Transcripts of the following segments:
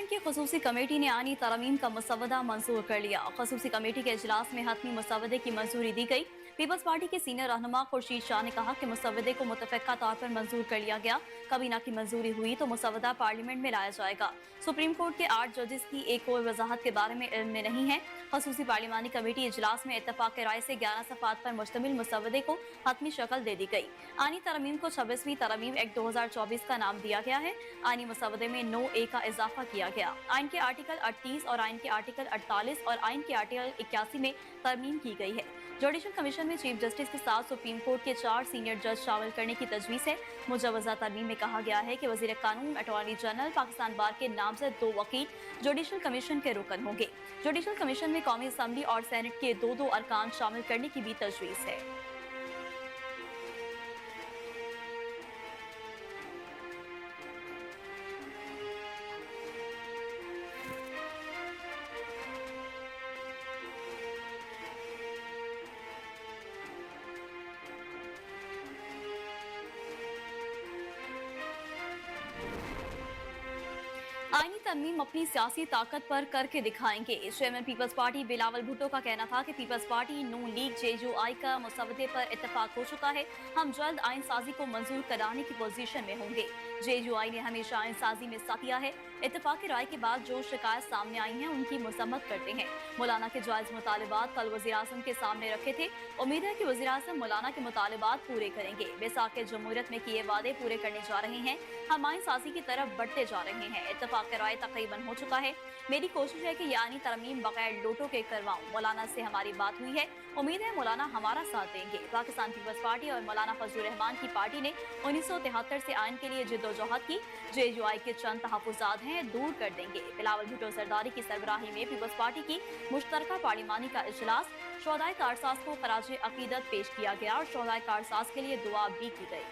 Parliament की खसूसी committee ने आनी तरमीम का मसवदा मंजूर कर लिया। खसूसी कमेटी के इजलास में हतमी मसवदे की मंजूरी दी गई। पीपल्स पार्टी के सीनियर रहनुमा खुर्शीद शाह ने कहा कि मसवदे को मुतफ़िका तौर पर मंजूर कर लिया गया। काबीना की मंजूरी हुई तो मसवदा पार्लियामेंट में लाया जाएगा। सुप्रीम कोर्ट के 8 जजेस की एक और वजाहत के बारे में इल्म में नहीं है। खसूसी पार्लिमानी कमेटी इजलास में इत्तफाक राय से 11 सफ़ात पर मुश्तमिल मसवदे को हतमी शक्ल दे दी गई। आनी तरमीम को 26वीं तरमीम एक्ट 2024 का नाम दिया गया है। आनी मसवदे में 9A का इजाफा किया गया। आइन के आर्टिकल 38 और आइन के आर्टिकल 48 और आइन के आर्टिकल 81 में तरमीम की गई है। जुडिशल कमीशन में चीफ जस्टिस के साथ सुप्रीम कोर्ट के 4 सीनियर जज शामिल करने की तजवीज़ है। मुजवजा तरमीम में कहा गया है कि वजीर कानून, अटॉर्नी जनरल, पाकिस्तान बार के नामजद 2 वकील जुडिशल कमीशन के रुकन होंगे। जुडिशल कमीशन में कौमी असम्बली और सेनेट के 2 अरकान शामिल करने की भी तजवीज़ है। आईनी तरमीम अपनी सियासी ताकत पर करके दिखाएंगे। चेयरमैन पीपल्स पार्टी बिलावल भुट्टो का कहना था कि पीपल्स पार्टी, नून लीग, JUI का मसवदे पर इत्तफाक हो चुका है। हम जल्द आइन साजी को मंजूर कराने की पोजीशन में होंगे। JUI ने हमेशा आइन साजी में साथ दिया है। इत्तफाक राय के बाद जो शिकायत सामने आई है उनकी मजम्मत करते हैं। मौलाना के जायज मुतालबात कल वज़ीर-ए-आज़म के सामने रखे थे। उम्मीद है कि वज़ीर-ए-आज़म मौलाना के मुतालबात पूरे करेंगे। बैसाख जमहूरियत में किए वादे पूरे करने जा रहे हैं। हम आइन साजी की तरफ बढ़ते जा रहे हैं। इत्तफाक राय तकरीबन हो चुका है। मेरी कोशिश है कि ये आनी तरमीम बगैर लोटों के करवाऊं। मौलाना से हमारी बात हुई है। उम्मीद है मौलाना हमारा साथ देंगे। पाकिस्तान पीपल्स पार्टी और मौलाना फजलुर रहमान की पार्टी ने 1973 से आइन के लिए जिद्दोजहद की। JUI के चंद तहफ़्फ़ुज़ात हैं, दूर कर देंगे। बिलावल भुट्टो सरदारी की सरबराही में पीपल्स पार्टी की मुश्तरका पार्लिमानी का इजलास। शोहदाए कारसाज को खराज अकीदत पेश किया गया और शोहदाए कारसाज के लिए दुआ भी की गई।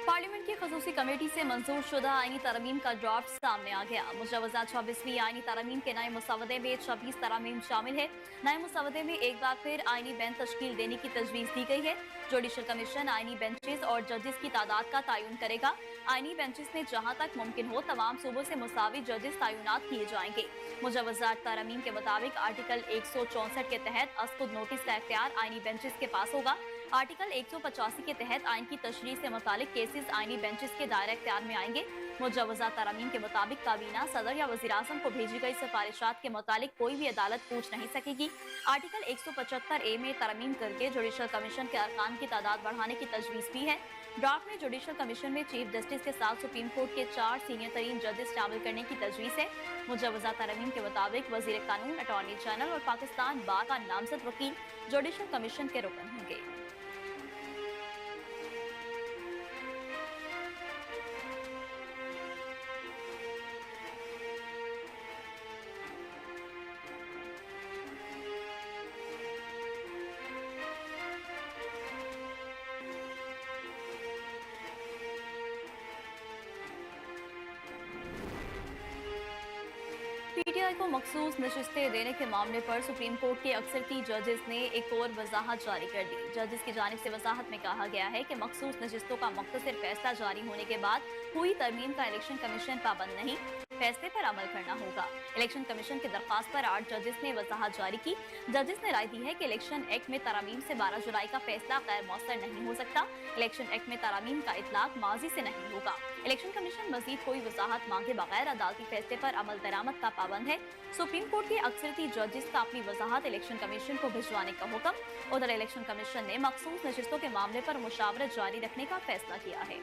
पार्लियामेंट की खसूसी कमेटी से मंजूर शुदा आईनी तरमीम का ड्राफ्ट सामने आ गया। मुजवजा 26वीं आईनी तरमीम के नए मसवदे में 26 तरमीम शामिल है। नए मसवदे में एक बार फिर आईनी बेंच तश्कील देने की तजवीज़ दी गई है। जुडिशल कमीशन आईनी बेंचेस और जजेस की तादाद का तयन करेगा। आईनी बेंचेस में जहां तक मुमकिन हो तमाम सूबों से मुसावी जजेस तयनात किए जाएंगे। मुजवजा तरमीम के मुताबिक आर्टिकल 164 के तहत अस्कुद नोटिस का इख्तियार आईनी बेंचेस के पास होगा। आर्टिकल 185 के तहत आइन की तशरीह से मुतालिक केसेस आइनी बेंचेस के दायरे इख्तियार में आएंगे। मुजवजा तरमीम के मुताबिक काबीना, सदर या वज़ीर-ए-आज़म को भेजी गई सिफारिशात के मुतालिक कोई भी अदालत पूछ नहीं सकेगी। आर्टिकल 175A में तरमीम करके जुडिशल कमीशन के अरकान की तादाद बढ़ाने की तजवीज़ भी है। ड्राफ्ट में जुडिशल कमीशन में चीफ जस्टिस के साथ सुप्रीम कोर्ट के 4 सीनियर तरीन जजेस शामिल करने की तजवीज़ है। मुजवजा तरमीम के मुताबिक वज़ीर कानून, अटॉर्नी जनरल और पाकिस्तान बार का नामजद वकील जुडिशल कमीशन के रुकन होंगे। PTI को मखसूस नशिस्तें देने के मामले पर सुप्रीम कोर्ट के अक्सरती जजेस ने एक और वजाहत जारी कर दी। जजेस की जानिब से वजाहत में कहा गया है कि मखसूस नशिस्तों का मुख्तसर फैसला जारी होने के बाद हुई तरमीम का इलेक्शन कमीशन पाबंद नहीं, फैसले पर अमल करना होगा। इलेक्शन कमीशन की दरख्वास्त पर 8 जजेस ने वजाहत जारी की। जजेस ने राय दी है कि इलेक्शन एक्ट में तरमीम से 12 जुलाई का फैसला गैर मौसर नहीं हो सकता। इलेक्शन एक्ट में तरमीम का इतलाक माजी से नहीं होगा। इलेक्शन कमीशन मजीद कोई वजाहत मांगे बगैर अदालती फैसले पर अमल दरामद का पाबंद है। सुप्रीम कोर्ट के अक्सरती जजेस का अपनी वजाहत इलेक्शन कमीशन को भिजवाने का हुक्म। उधर इलेक्शन कमीशन ने मखसूस नशिस्तों के मामले पर मुशावरत जारी रखने का फैसला किया है।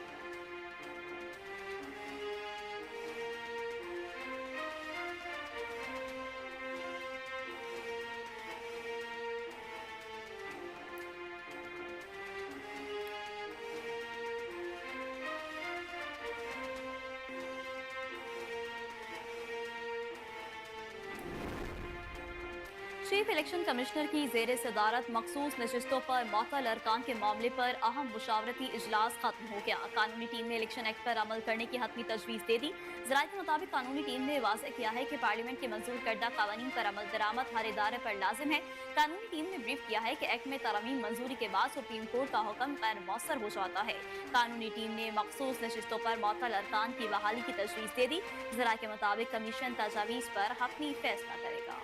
चीफ इलेक्शन कमिश्नर की जेर सदारत मखसूस नशिस्तों पर मअतल अरकान के मामले पर अहम मुशावरती इजलास खत्म हो गया। कानूनी टीम ने इलेक्शन एक्ट पर अमल करने की हतमी तजवीज़ दे दी। जराये के मुताबिक कानूनी टीम ने वाज़ेह किया है कि पार्लियामेंट के मंजूर करदा कानून पर अमल दरामद हर इदारे पर लाजिम है। कानूनी टीम ने ब्रीफ किया है कि एक्ट में तरमीम मंजूरी के बाद सुप्रीम कोर्ट का हुक्म गैर मौसर हो जाता है। कानूनी टीम ने मखसूस नशिस्तों पर मअतल अरकान की बहाली की तजवीज़ दे दी। जराये के मुताबिक कमीशन तजावीज़ पर हतमी फैसला करेगा।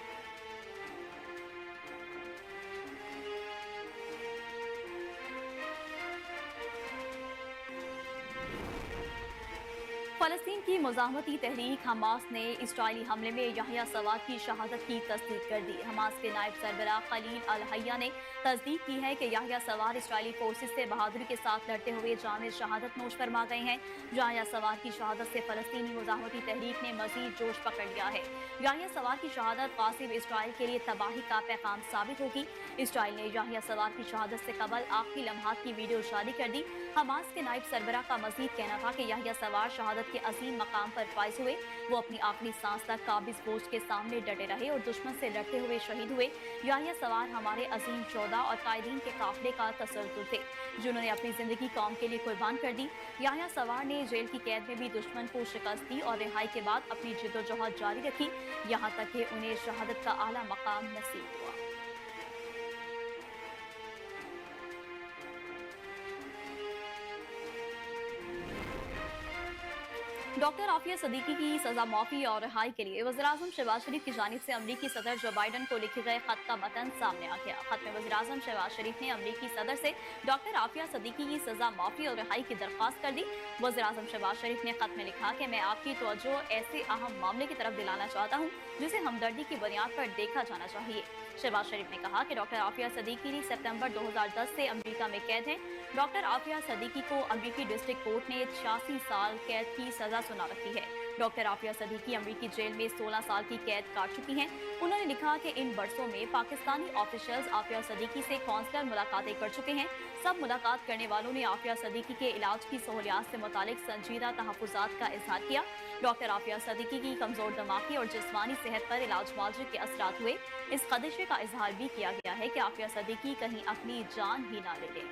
फलस्तीन की मुजाहमती तहरीक हमास ने इसराइली हमले में याह्या सवार की शहादत की तस्दीक कर दी। हमास के नायब सरबराह खलील अल हय्या ने तस्दीक की है कि याह्या सवार इसराइली फोर्सेस से बहादुरी के साथ लड़ते हुए जामिल शहादत नोश फरमा गए हैं। याह्या सवार की शहादत से फलस्तीनी मुजाहमती तहरीक ने मजीद जोश पकड़ लिया है। याह्या सवार की शहादत कासिब इसराइल के लिए तबाही का पैगाम साबित होगी। इसराइल ने याह्या सवार की शहादत से कबल आखिरी लम्हात की वीडियो जारी कर दी। हमास के नायब सरबराह का मजीद कहना था कि याह्या सवार शहादत के अजीम मकाम पर फाइज हुए। वो अपनी आखिरी सांस तक काबिज फौज के सामने डटे रहे और दुश्मन से लड़ते हुए शहीद हुए। याह्या सवार हमारे अजीम शोहदा और कायदीन के काफिले का तसल्सल थे, जिन्होंने अपनी जिंदगी कौम के लिए कुर्बान कर दी। याह्या सवार ने जेल की कैद में भी दुश्मन को शिकस्त दी और रिहाई के बाद अपनी जिद्दोजहद जारी रखी, यहाँ तक कि उन्हें शहादत का आला मकाम नसीब हुआ। डॉक्टर आफिया सदीकी की सजा माफी और रिहाई के लिए वज़ीर-ए-आज़म शहबाज शरीफ की जानिब से अमरीकी सदर जो बाइडन को लिखे गए खत का मतन सामने आ गया। खत में वज़ीर-ए-आज़म शहबाज शरीफ ने अमरीकी सदर से डॉक्टर आफिया सदीकी की सजा माफी और रिहाई की दरख्वास्त कर दी। वज़ीर-ए-आज़म शहबाज शरीफ ने खत में लिखा कि मैं आपकी तवज्जो ऐसे अहम मामले की तरफ दिलाना चाहता हूँ जिसे हमदर्दी की बुनियाद पर देखा जाना चाहिए। शहबाज शरीफ ने कहा कि डॉक्टर आफिया सदीकी सितंबर 2010 से अमेरिका में कैद हैं। डॉक्टर आफिया सदीकी को अमेरिकी डिस्ट्रिक्ट कोर्ट ने 86 साल कैद की सजा सुना रखी है। डॉक्टर आफिया सदीकी अमेरिकी जेल में 16 साल की कैद काट चुकी हैं। उन्होंने लिखा कि इन बरसों में पाकिस्तानी ऑफिशियल्स आफिया सदीकी से कौंसलर मुलाकातें कर चुके हैं। सब मुलाकात करने वालों ने आफिया सदीकी के इलाज की सहूलियात से मुतालिक संजीदा तहफ़्फ़ुज़ात का इजहार किया। डॉक्टर आफिया सदीकी की कमजोर दिमागी और जिस्मानी सेहत पर इलाज मुआवजे के असरात हुए। इस खदशे का इजहार भी किया गया है कि आफिया सदीकी कहीं अपनी जान ही ना ले लें।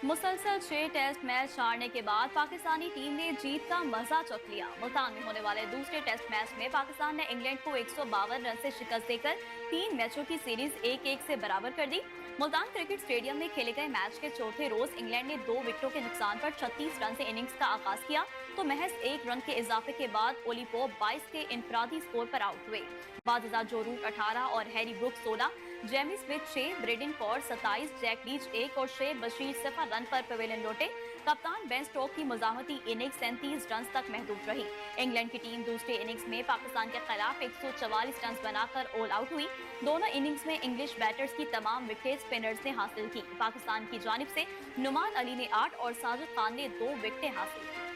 मुसलसल 6 टेस्ट मैच हारने के बाद पाकिस्तानी टीम ने जीत का मजा चख लिया। मुल्तान में होने वाले दूसरे टेस्ट मैच में पाकिस्तान ने इंग्लैंड को 152 रन से शिकस्त देकर 3 मैचों की सीरीज 1-1 से बराबर कर दी। मुल्तान क्रिकेट स्टेडियम में खेले गए मैच के चौथे रोज इंग्लैंड ने 2 विकेटों के नुकसान पर 36 रन से इनिंग्स का आगाज किया, तो महज 1 रन के इजाफे के बाद ओली पोप 22 के इनफरादी स्कोर पर आउट हुए। बाद जो रूट 18 और Harry Brook 16, Jamie Smith 6, Brydon Ford 27, Jack Leach 1 और शेब बशीर 0 रन पर पवेलियन लौटे। कप्तान बेन स्टोक की मुजाहमती इनिंग्स 37 रन तक महदूद रही। इंग्लैंड की टीम दूसरे इनिंग्स में पाकिस्तान के खिलाफ 144 रन बनाकर ऑल आउट हुई। दोनों इनिंग्स में इंग्लिश बैटर्स की तमाम विकेट स्पिनर्स ने हासिल की। पाकिस्तान की जानिब से नुमान अली ने 8 और साजिद खान ने 2 विकेटें हासिल की।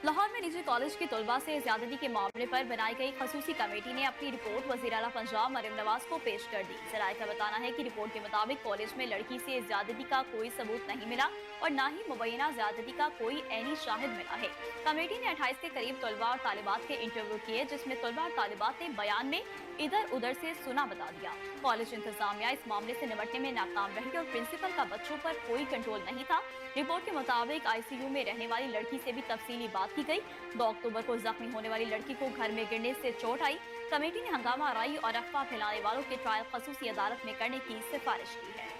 लाहौर में निजी कॉलेज के तलबा से ज्यादती के मामले पर बनाई गई खसूसी कमेटी ने अपनी रिपोर्ट वज़ीर आला पंजाब मरियम नवाज को पेश कर दी। जराये का बताना है कि रिपोर्ट के मुताबिक कॉलेज में लड़की से ज्यादती का कोई सबूत नहीं मिला और न ही मुबैना ज्यादती का कोई ऐनी शाहिद मिला है। कमेटी ने 28 के करीब तलबा और तालिबात के इंटरव्यू किए, जिसमें तलबा और तालिबात ने बयान में इधर उधर से सुना बता दिया। कॉलेज इंतजामिया इस मामले से निपटने में नाकाम रही और प्रिंसिपल का बच्चों पर कोई कंट्रोल नहीं था। रिपोर्ट के मुताबिक ICU में रहने वाली लड़की से भी तफसीली बात की गई। 2 अक्टूबर को जख्मी होने वाली लड़की को घर में गिरने से चोट आई। कमेटी ने हंगामा आराई और अफवाह फैलाने वालों के ट्रायल खसूसी अदालत में करने की सिफारिश की है।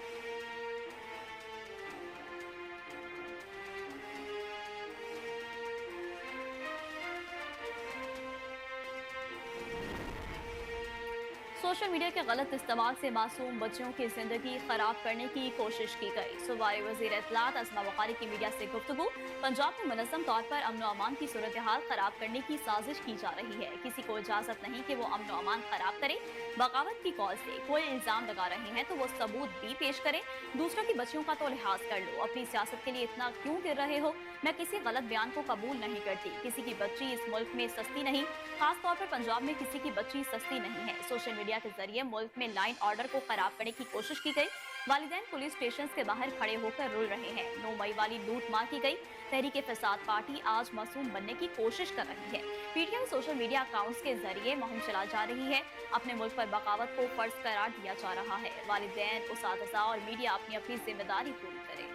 सोशल मीडिया के गलत इस्तेमाल से मासूम बच्चों की जिंदगी खराब करने की कोशिश की गई। सूबाई वजीर इत्तलात अस्मा बुखारी की मीडिया से गुफ्तगू। पंजाब में मुनज़्ज़म तौर पर अमन अमान की सूरत हाल खराब करने की साजिश की जा रही है। किसी को इजाजत नहीं कि वो अमन अमान खराब करे। बगावत की कॉल से कोई इल्जाम लगा रहे हैं तो वो सबूत भी पेश करें। दूसरों की बच्चियों का तो लिहाज कर लो। अपनी सियासत के लिए इतना क्यों गिर रहे हो? मैं किसी गलत बयान को कबूल नहीं करती। किसी की बच्ची इस मुल्क में सस्ती नहीं, खास तौर पर पंजाब में किसी की बच्ची सस्ती नहीं है। सोशल मीडिया के जरिए मुल्क में लाइन ऑर्डर को खराब करने की कोशिश की गई। वालिदैन पुलिस स्टेशन के बाहर खड़े होकर रुल रहे हैं। 9 मई वाली लूट मार की गई। तहरीक फसाद पार्टी आज मासूम बनने की कोशिश कर रही है। पीटीआई सोशल मीडिया अकाउंट्स के जरिए मुहिम चला जा रही है। अपने मुल्क पर बगावत को फर्ज करार दिया जा रहा है। वालिदैन, उसातिज़ा और मीडिया अपनी अपनी जिम्मेदारी पूरी करें।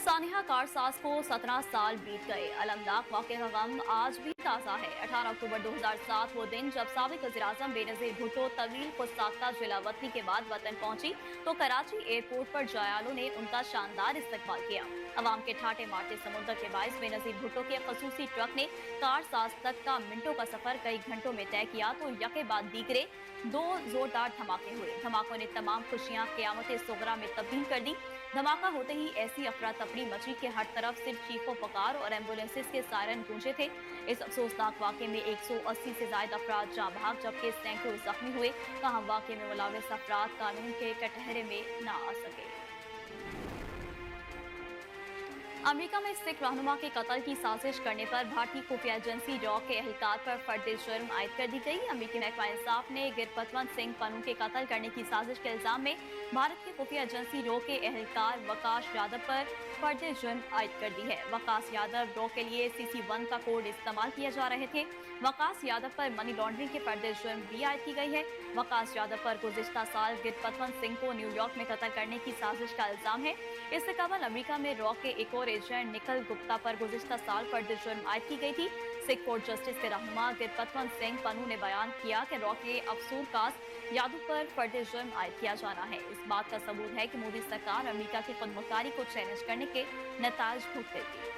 सानिया कारसाज को 17 साल बीत गए। अलमनाक वाक़े का गम आज भी ताज़ा है। 18 अक्टूबर 2007 वो दिन जब साबिक वज़ीर-ए-आज़म बेनज़ीर भुट्टो तवील खुशसाख्ता जिलावतनी के बाद वतन पहुंची तो कराची एयरपोर्ट पर जयालों ने उनका शानदार इस्तकबाल किया। अवाम के ठाटे मारते समुद्र के बायस बेनज़ीर भुट्टो के खसूसी ट्रक ने कारसाज तक का मिनटों का सफर कई घंटों में तय किया तो यके बाद दीगरे 2 जोरदार धमाके हुए। धमाकों ने तमाम खुशियां क़यामत सुगरा में तब्दील कर दी। धमाका होते ही ऐसी अफरा तफरी मची कि हर तरफ सिर्फ चीखों पुकार और एम्बुलेंसेस के सायरन गूंजे थे। इस अफसोसनाक वाक़े में 180 से ज्यादा अफराद जाँ भाग जबकि सैकड़ों जख्मी हुए। ताहम वाक़े में मुलविस अफराद कानून के कटहरे में न आ सके। अमेरिका में सिख रहनुमा के कत्ल की साजिश करने पर भारतीय खुफिया एजेंसी रॉ के एहलकार पर फर्द जुर्म आयद कर दी गई। अमेरिकी महकमा इंसाफ ने गिरपतवंत सिंह पन्नू के कत्ल करने की साजिश के इल्जाम में भारत के खुफिया एजेंसी रॉ के एहलकार वकाश यादव पर फर्द जुर्म आयद कर दी है। वकाश यादव रॉ के लिए CC1 का कोड इस्तेमाल किए जा रहे थे। वकाश यादव पर मनी लॉन्ड्रिंग के फर्द जुर्म भी आयद की गई है। वकाश यादव पर गुज़िश्ता साल गिरपतवंत सिंह को न्यूयॉर्क में कत्ल करने की साजिश का इल्जाम है। इससे कबल अमेरिका में रॉ के एक और एजेंट निखिल गुप्ता पर गुज़िश्ता साल फर्द जुर्म आयद की गई थी। सिख कोर्ट जस्टिस के रहनुमा गिरपतवंत सिंह पन्नू ने बयान किया कि रॉ के अफसूर कास्ट यादव पर फर्द जुर्म आयद किया जाना है। इस बात का सबूत है कि मोदी सरकार अमेरिका की खुदमुख्तारी को चैलेंज करने के नतायज भुगतेगी।